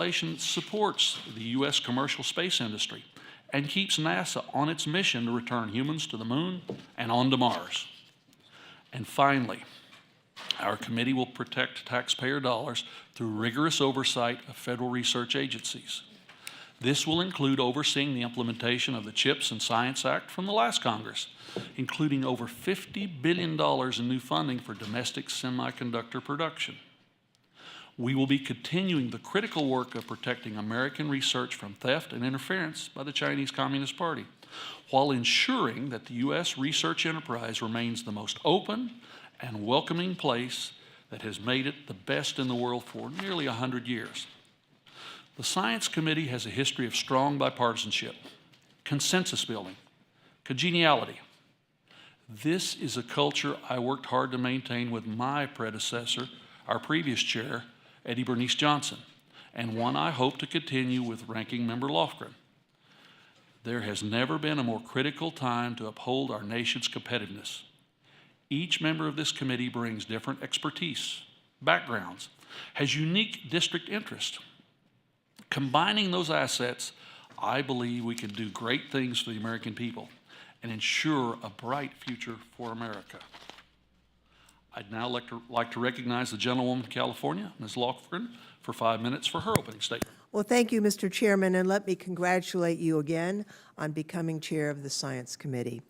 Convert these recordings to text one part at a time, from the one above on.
Legislation supports the U.S. commercial space industry and keeps NASA on its mission to return humans to the moon and on to Mars. And finally, our committee will protect taxpayer dollars through rigorous oversight of federal research agencies. This will include overseeing the implementation of the CHIPS and Science Act from the last Congress, including over $50 billion in new funding for domestic semiconductor production. We will be continuing the critical work of protecting American research from theft and interference by the Chinese Communist Party, while ensuring that the U.S. research enterprise remains the most open and welcoming place that has made it the best in the world for nearly 100 years. The Science Committee has a history of strong bipartisanship, consensus building, congeniality. This is a culture I worked hard to maintain with my predecessor, our previous chair, Eddie Bernice Johnson, and one I hope to continue with Ranking Member Lofgren. There has never been a more critical time to uphold our nation's competitiveness. Each member of this committee brings different expertise, backgrounds, has unique district interests. Combining those assets, I believe we can do great things for the American people and ensure a bright future for America. I'd now like to recognize the gentlewoman from California, Ms. Lofgren, for 5 minutes for her opening statement. Well, thank you, Mr. Chairman, and let me congratulate you again on becoming chair of the Science Committee.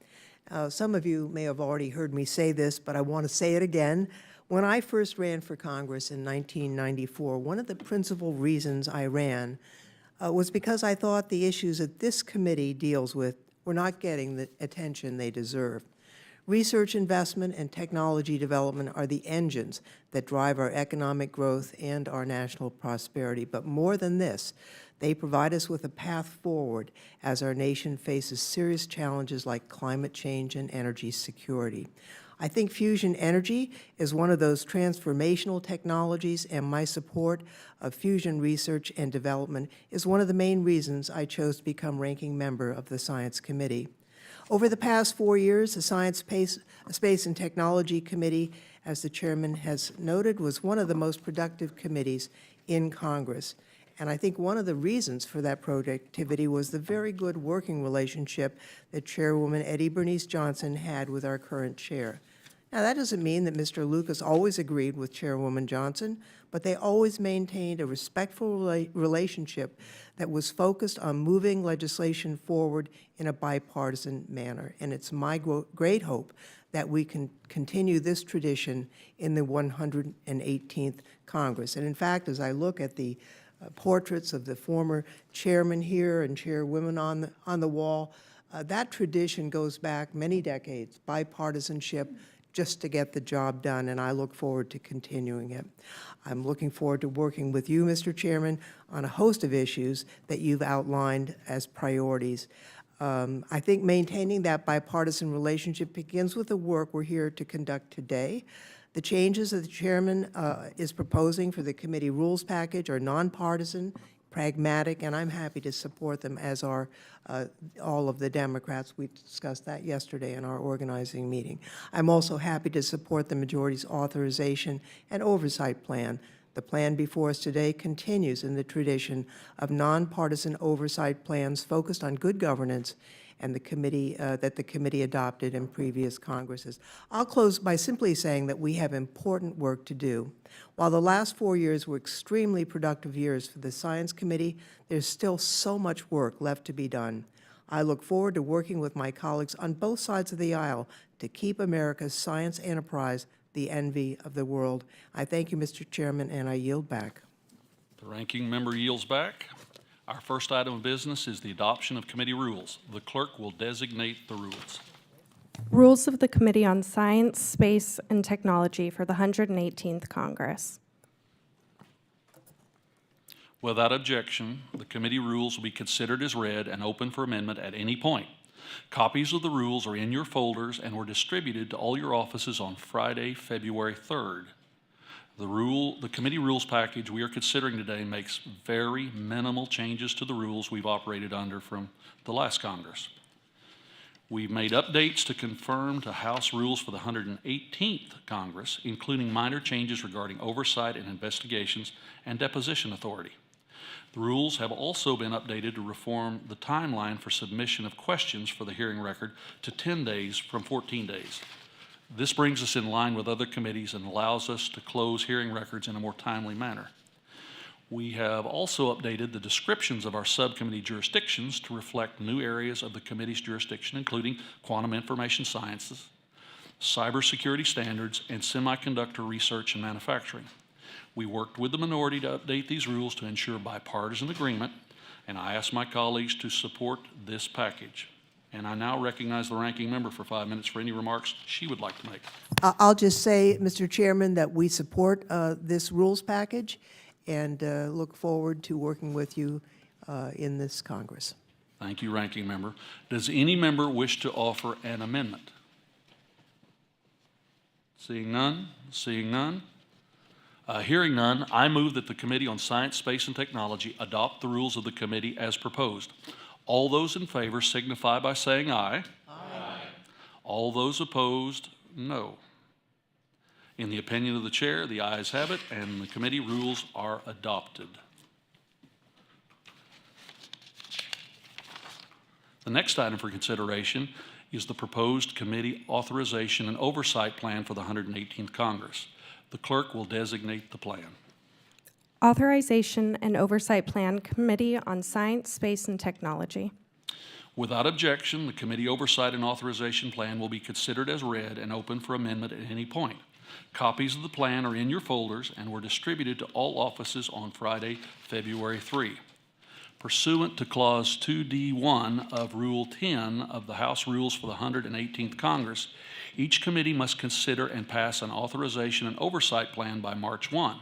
Some of you may have already heard me say this, but I want to say it again. When I first ran for Congress in 1994, one of the principal reasons I ran was because I thought the issues that this committee deals with were not getting the attention they deserve. Research investment and technology development are the engines that drive our economic growth and our national prosperity. But more than this, they provide us with a path forward as our nation faces serious challenges like climate change and energy security. I think fusion energy is one of those transformational technologies, and my support of fusion research and development is one of the main reasons I chose to become ranking member of the Science Committee. Over the past 4 years, the Science, Space and Technology Committee, as the chairman has noted, was one of the most productive committees in Congress. And I think one of the reasons for that productivity was the very good working relationship that Chairwoman Eddie Bernice Johnson had with our current chair. Now, that doesn't mean that Mr. Lucas always agreed with Chairwoman Johnson, but they always maintained a respectful relationship that was focused on moving legislation forward in a bipartisan manner. And it's my great hope that we can continue this tradition in the 118th Congress. And in fact, as I look at the portraits of the former chairman here and chairwomen on the wall, that tradition goes back many decades, bipartisanship, just to get the job done, and I look forward to continuing it. I'm looking forward to working with you, Mr. Chairman, on a host of issues that you've outlined as priorities. I think maintaining that bipartisan relationship begins with the work we're here to conduct today. The changes that the chairman is proposing for the committee rules package are nonpartisan, pragmatic, and I'm happy to support them, as are all of the Democrats. We discussed that yesterday in our organizing meeting. I'm also happy to support the majority's Authorization and Oversight Plan. The plan before us today continues in the tradition of nonpartisan oversight plans focused on good governance and the committee that the committee adopted in previous Congresses. I'll close by simply saying that we have important work to do. While the last 4 years were extremely productive years for the Science Committee, there's still so much work left to be done. I look forward to working with my colleagues on both sides of the aisle to keep America's science enterprise the envy of the world. I thank you, Mr. Chairman, and I yield back. The ranking member yields back. Our first item of business is the adoption of committee rules. The clerk will designate the rules. Rules of the Committee on Science, Space, and Technology for the 118th Congress. Without objection, the committee rules will be considered as read and open for amendment at any point. Copies of the rules are in your folders and were distributed to all your offices on Friday, February 3rd. The committee rules package we are considering today makes very minimal changes to the rules we've operated under from the last Congress. We've made updates to confirm to House rules for the 118th Congress, including minor changes regarding oversight and investigations and deposition authority. The rules have also been updated to reform the timeline for submission of questions for the hearing record to 10 days from 14 days. This brings us in line with other committees and allows us to close hearing records in a more timely manner. We have also updated the descriptions of our subcommittee jurisdictions to reflect new areas of the committee's jurisdiction, including quantum information sciences, cybersecurity standards, and semiconductor research and manufacturing. We worked with the minority to update these rules to ensure bipartisan agreement, and I asked my colleagues to support this package. And I now recognize the ranking member for 5 minutes for any remarks she would like to make. I'll just say, Mr. Chairman, that we support this rules package and look forward to working with you in this Congress. Thank you, ranking member. Does any member wish to offer an amendment? Seeing none, hearing none, I move that the Committee on Science, Space, and Technology adopt the rules of the committee as proposed. All those in favor signify by saying aye. Aye. All those opposed, no. In the opinion of the chair, the ayes have it, and the committee rules are adopted. The next item for consideration is the proposed committee authorization and oversight plan for the 118th Congress. The clerk will designate the plan. Authorization and Oversight Plan, Committee on Science, Space, and Technology. Without objection, the committee oversight and authorization plan will be considered as read and open for amendment at any point. Copies of the plan are in your folders and were distributed to all offices on Friday, February 3. Pursuant to Clause 2D1 of Rule 10 of the House Rules for the 118th Congress, each committee must consider and pass an authorization and oversight plan by March 1.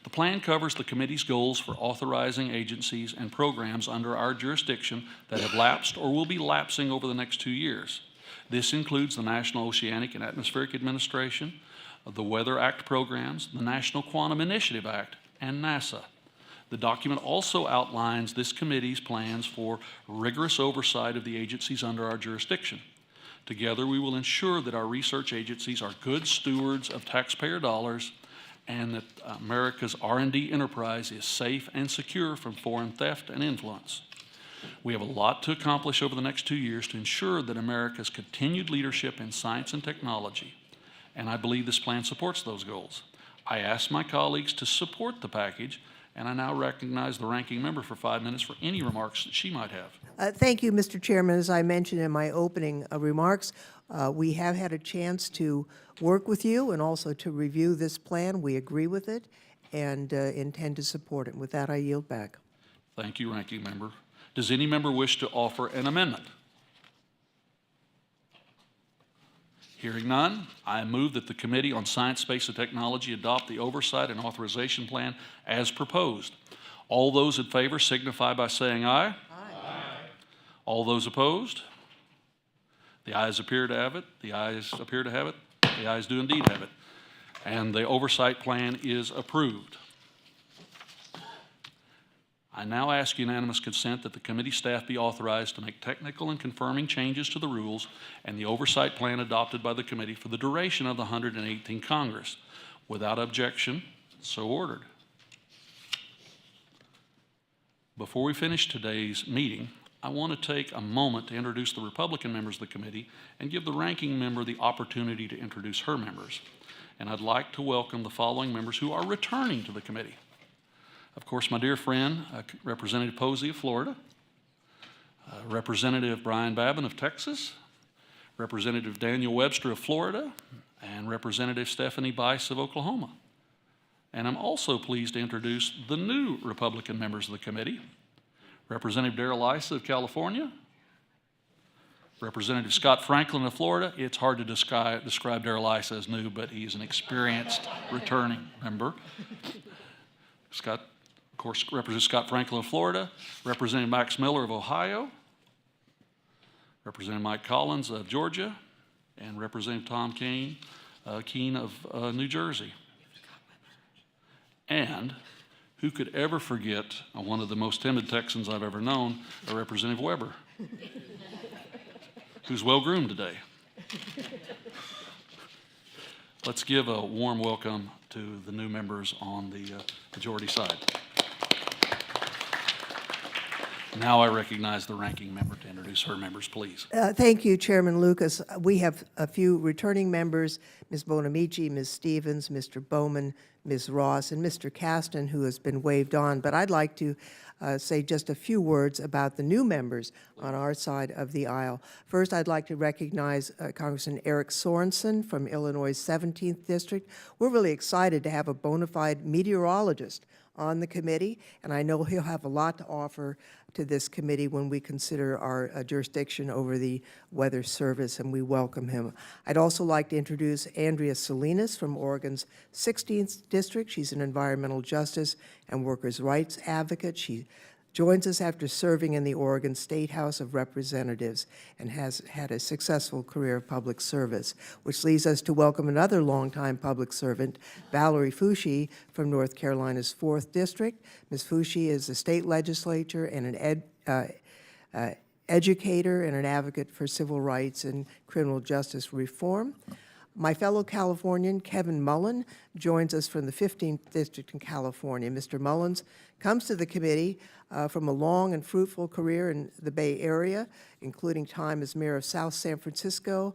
The plan covers the committee's goals for authorizing agencies and programs under our jurisdiction that have lapsed or will be lapsing over the next 2 years. This includes the National Oceanic and Atmospheric Administration, the Weather Act programs, the National Quantum Initiative Act, and NASA. The document also outlines this committee's plans for rigorous oversight of the agencies under our jurisdiction. Together, we will ensure that our research agencies are good stewards of taxpayer dollars and that America's R&D enterprise is safe and secure from foreign theft and influence. We have a lot to accomplish over the next 2 years to ensure that America's continued leadership in science and technology, and I believe this plan supports those goals. I ask my colleagues to support the package, and I now recognize the ranking member for 5 minutes for any remarks that she might have. Thank you, Mr. Chairman. As I mentioned in my opening remarks, we have had a chance to work with you and also to review this plan. We agree with it and intend to support it. With that, I yield back. Thank you, ranking member. Does any member wish to offer an amendment? Hearing none, I move that the Committee on Science, Space, and Technology adopt the Oversight and Authorization Plan as proposed. All those in favor signify by saying aye. Aye. All those opposed? The ayes appear to have it. The ayes appear to have it. The ayes do indeed have it. And the Oversight Plan is approved. I now ask unanimous consent that the committee staff be authorized to make technical and confirming changes to the rules and the oversight plan adopted by the committee for the duration of the 118th Congress. Without objection, so ordered. Before we finish today's meeting, I want to take a moment to introduce the Republican members of the committee and give the ranking member the opportunity to introduce her members. And I'd like to welcome the following members who are returning to the committee. Of course, my dear friend, Representative Posey of Florida, Representative Brian Babin of Texas, Representative Daniel Webster of Florida, and Representative Stephanie Bice of Oklahoma. And I'm also pleased to introduce the new Republican members of the committee, Representative Darrell Issa of California, Representative Scott Franklin of Florida. It's hard to describe Darrell Issa as new, but he's an experienced returning member. Of course, Representative Scott Franklin of Florida, Representative Max Miller of Ohio, Representative Mike Collins of Georgia, and Representative Tom Keene of New Jersey. And who could ever forget one of the most timid Texans I've ever known, Representative Weber, who's well-groomed today. Let's give a warm welcome to the new members on the majority side. Now I recognize the ranking member to introduce her members, please. Thank you, Chairman Lucas. We have a few returning members, Ms. Bonamici, Ms. Stevens, Mr. Bowman, Ms. Ross, and Mr. Caston, who has been waived on. But I'd like to say just a few words about the new members on our side of the aisle. First, I'd like to recognize Congressman Eric Sorensen from Illinois' 17th District. We're really excited to have a bona fide meteorologist on the committee, and I know he'll have a lot to offer to this committee when we consider our jurisdiction over the Weather Service, and we welcome him. I'd also like to introduce Andrea Salinas from Oregon's 16th District. She's an environmental justice and workers' rights advocate. She joins us after serving in the Oregon State House of Representatives and has had a successful career of public service, which leads us to welcome another longtime public servant, Valerie Foushee from North Carolina's 4th District. Ms. Foushee is a state legislator and an educator and an advocate for civil rights and criminal justice reform. My fellow Californian, Kevin Mullen, joins us from the 15th District in California. Mr. Mullins comes to the committee from a long and fruitful career in the Bay Area, including time as mayor of South San Francisco,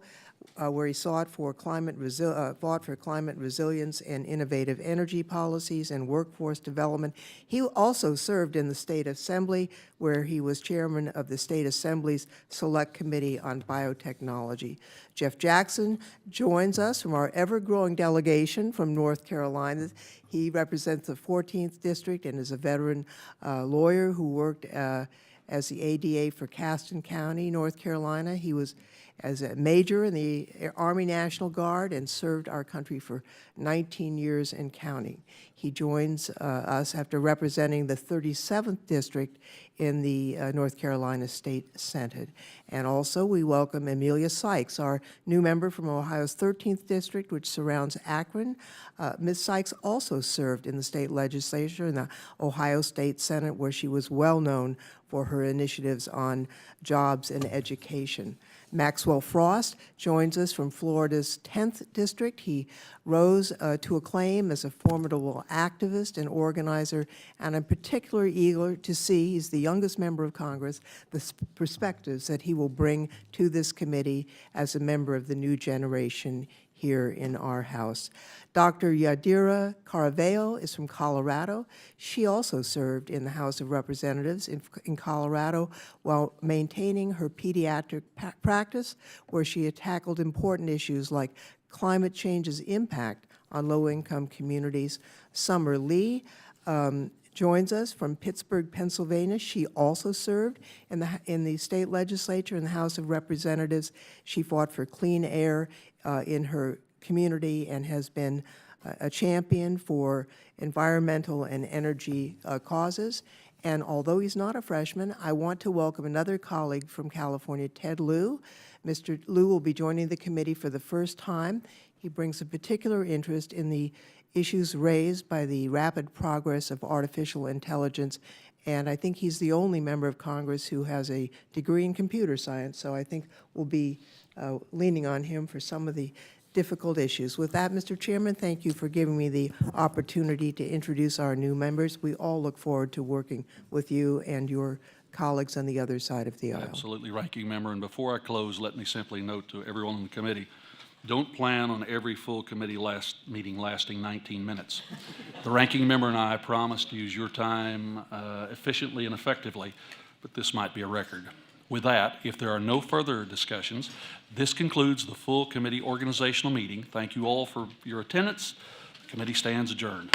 where he fought for climate resilience and innovative energy policies and workforce development. He also served in the State Assembly, where he was chairman of the State Assembly's Select Committee on Biotechnology. Jeff Jackson joins us from our ever-growing delegation from North Carolina. He represents the 14th District and is a veteran lawyer who worked as the ADA for Caston County, North Carolina. He was as a major in the Army National Guard and served our country for 19 years and counting. He joins us after representing the 37th District in the North Carolina State Senate. And also we welcome Amelia Sykes, our new member from Ohio's 13th District, which surrounds Akron. Ms. Sykes also served in the state legislature in the Ohio State Senate, where she was well known for her initiatives on jobs and education. Maxwell Frost joins us from Florida's 10th District. He rose to acclaim as a formidable activist and organizer, and I'm particularly eager to see, he's the youngest member of Congress, the perspectives that he will bring to this committee as a member of the new generation here in our House. Dr. Yadira Caraveo is from Colorado. She also served in the House of Representatives in Colorado while maintaining her pediatric practice, where she had tackled important issues like climate change's impact on low-income communities. Summer Lee joins us from Pittsburgh, Pennsylvania. She also served in the state legislature in the House of Representatives. She fought for clean air in her community and has been a champion for environmental and energy causes. And although he's not a freshman, I want to welcome another colleague from California, Ted Lieu. Mr. Lieu will be joining the committee for the first time. He brings a particular interest in the issues raised by the rapid progress of artificial intelligence, and I think he's the only member of Congress who has a degree in computer science, so I think we'll be leaning on him for some of the difficult issues. With that, Mr. Chairman, thank you for giving me the opportunity to introduce our new members. We all look forward to working with you and your colleagues on the other side of the aisle. Absolutely, Ranking Member. And before I close, let me simply note to everyone in the committee, don't plan on every full committee meeting lasting 19 minutes. The Ranking Member and I promise to use your time efficiently and effectively, but this might be a record. With that, if there are no further discussions, this concludes the full committee organizational meeting. Thank you all for your attendance. The committee stands adjourned.